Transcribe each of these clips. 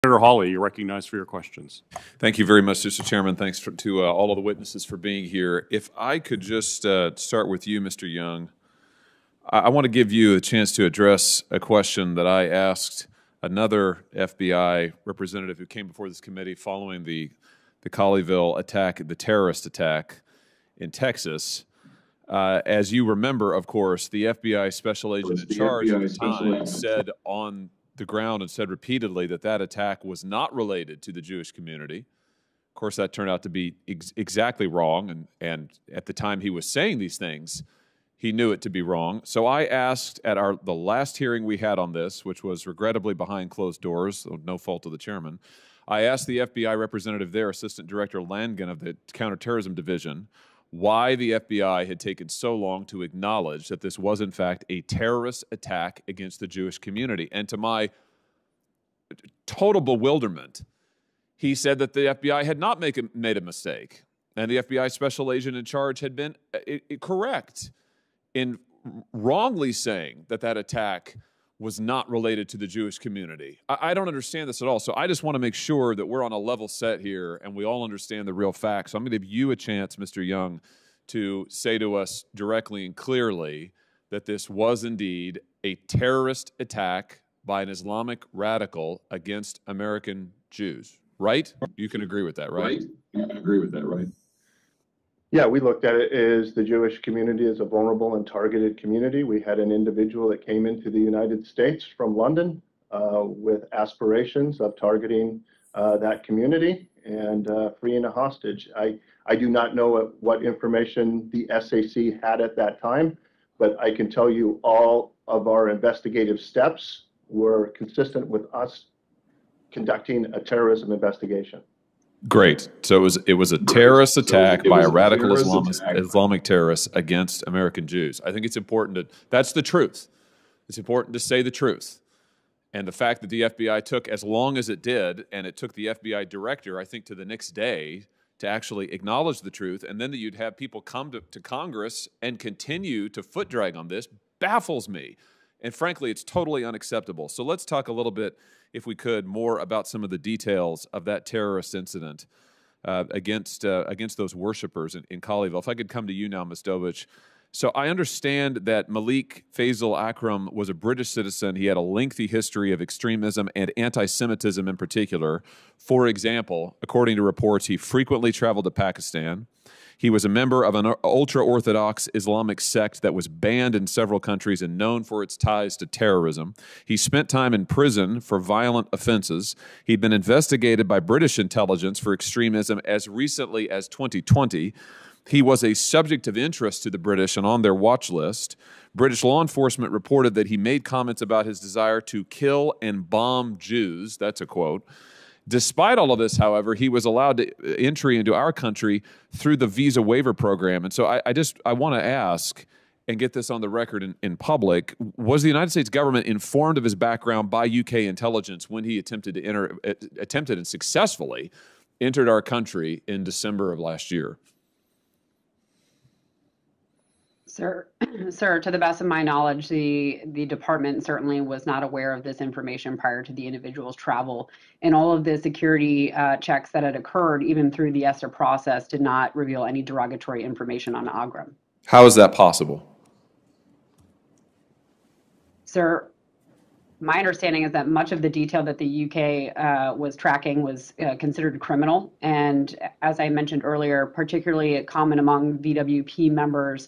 Senator Hawley, you're recognized for your questions. Thank you very much, Mr. Chairman. Thanks to all of the witnesses for being here. If I could just start with you, Mr. Young, I want to give you a chance to address a question that I asked another FBI representative who came before this committee following the Colleyville attack, the terrorist attack in Texas. As you remember, of course, the FBI special agent in charge at the time said on the ground and said repeatedly that that attack was not related to the Jewish community. Of course, that turned out to be exactly wrong, and at the time he was saying these things, he knew it to be wrong. So I asked at the last hearing we had on this, which was regrettably behind closed doors, no fault of the chairman, I asked the FBI representative there, Assistant Director Langen of the Counterterrorism Division, why the FBI had taken so long to acknowledge that this was, in fact, a terrorist attack against the Jewish community. And to my total bewilderment, he said that the FBI had not made a mistake, and the FBI special agent in charge had been correct in wrongly saying that that attack was not related to the Jewish community. I don't understand this at all, so I just want to make sure that we're on a level set here and we all understand the real facts. So I'm going to give you a chance, Mr. Young, to say to us directly and clearly that this was indeed a terrorist attack by an Islamic radical against American Jews, right? You can agree with that, right? You can agree with that, right? Yeah, we looked at it as the Jewish community as a vulnerable and targeted community. We had an individual that came into the United States from London with aspirations of targeting that community and freeing a hostage. I do not know what information the SAC had at that time, but I can tell you all of our investigative steps were consistent with us conducting a terrorism investigation. Great. So it was a terrorist attack by a radical Islamic terrorist against American Jews. I think it's important that's the truth. It's important to say the truth. And the fact that the FBI took as long as it did, and it took the FBI director, I think, to the next day to actually acknowledge the truth, and then that you'd have people come to Congress and continue to foot drag on this, baffles me. And frankly, it's totally unacceptable. So let's talk a little bit, if we could, more about some of the details of that terrorist incident against those worshipers in Colleyville. If I could come to you now, Ms. Dovich. So I understand that Malik Faisal Akram was a British citizen. He had a lengthy history of extremism and anti-Semitism in particular. For example, according to reports, he frequently traveled to Pakistan. He was a member of an ultra-Orthodox Islamic sect that was banned in several countries and known for its ties to terrorism. He spent time in prison for violent offenses. He'd been investigated by British intelligence for extremism as recently as 2020. He was a subject of interest to the British and on their watch list. British law enforcement reported that he made comments about his desire to kill and bomb Jews. That's a quote. Despite all of this, however, he was allowed entry into our country through the visa waiver program. And so I want to ask and get this on the record in public, was the United States government informed of his background by UK intelligence when he attempted and successfully entered our country in December of last year? Sir, to the best of my knowledge, the department certainly was not aware of this information prior to the individual's travel. And all of the security checks that had occurred, even through the ESTA process, did not reveal any derogatory information on Akram. How is that possible? Sir, my understanding is that much of the detail that the UK was tracking was considered criminal. And as I mentioned earlier, particularly common among VWP members,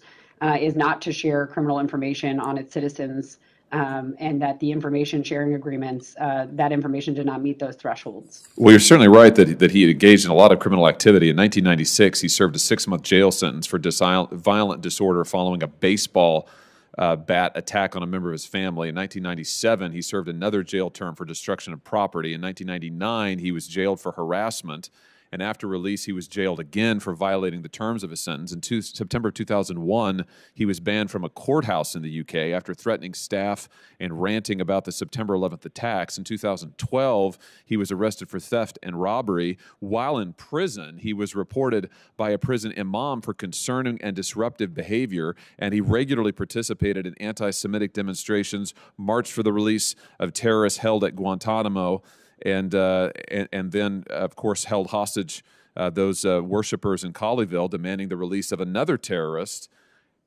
is not to share criminal information on its citizens, and that the information sharing agreements, that information did not meet those thresholds. Well, you're certainly right that he had engaged in a lot of criminal activity. In 1996, he served a 6-month jail sentence for violent disorder following a baseball bat attack on a member of his family. In 1997, he served another jail term for destruction of property. In 1999, he was jailed for harassment. And after release, he was jailed again for violating the terms of his sentence. In September 2001, he was banned from a courthouse in the UK after threatening staff and ranting about the September 11th attacks. In 2012, he was arrested for theft and robbery. While in prison, he was reported by a prison imam for concerning and disruptive behavior, and he regularly participated in anti-Semitic demonstrations, marched for the release of terrorists held at Guantanamo, and then, of course, held hostage those worshipers in Colleyville, demanding the release of another terrorist.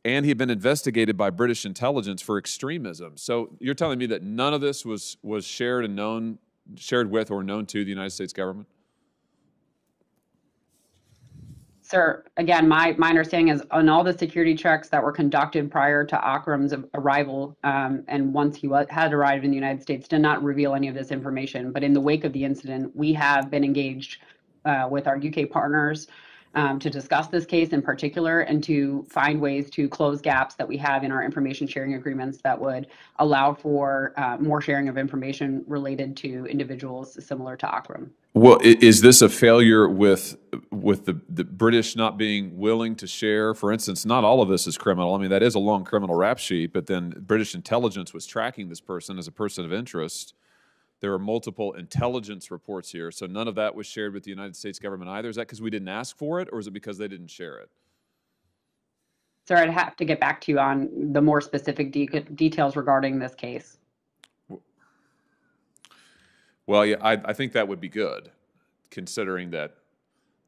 And he'd been investigated by British intelligence for extremism. So you're telling me that none of this was shared with or known to the United States government? Sir, again, my understanding is on all the security checks that were conducted prior to Akram's arrival, and once he had arrived in the United States, did not reveal any of this information. But in the wake of the incident, we have been engaged with our UK partners to discuss this case in particular and to find ways to close gaps that we have in our information sharing agreements that would allow for more sharing of information related to individuals similar to Akram. Well, is this a failure with the British not being willing to share? For instance, not all of this is criminal. I mean, that is a long criminal rap sheet, but then British intelligence was tracking this person as a person of interest. There are multiple intelligence reports here, so none of that was shared with the United States government either. Is that because we didn't ask for it, or is it because they didn't share it? Sir, I'd have to get back to you on the more specific details regarding this case. Well, yeah, I think that would be good, considering that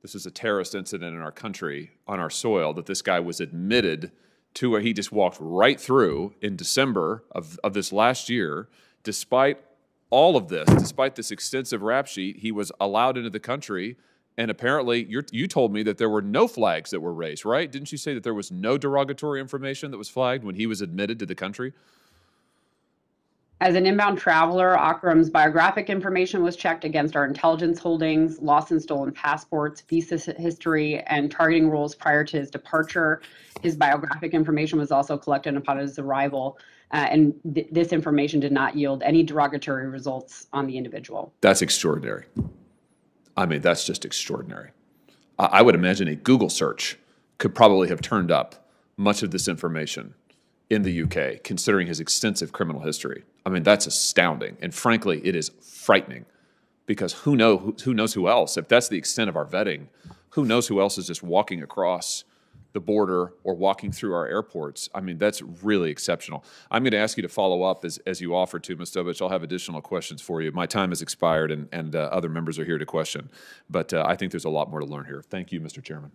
this is a terrorist incident in our country, on our soil, that this guy was admitted to where he just walked right through in December of this last year. Despite all of this, despite this extensive rap sheet, he was allowed into the country. And apparently, you told me that there were no flags that were raised, right? Didn't you say that there was no derogatory information that was flagged when he was admitted to the country? As an inbound traveler, Akram's biographic information was checked against our intelligence holdings, lost and stolen passports, visa history, and targeting rules prior to his departure. His biographic information was also collected upon his arrival, and this information did not yield any derogatory results on the individual. That's extraordinary. I mean, that's just extraordinary. I would imagine a Google search could probably have turned up much of this information in the UK, considering his extensive criminal history. I mean, that's astounding. And frankly, it is frightening because who knows who else? If that's the extent of our vetting, who knows who else is just walking across the border or walking through our airports? I mean, that's really exceptional. I'm going to ask you to follow up as you offered to, Ms. Dobich. I'll have additional questions for you. My time has expired and other members are here to question. But I think there's a lot more to learn here. Thank you, Mr. Chairman.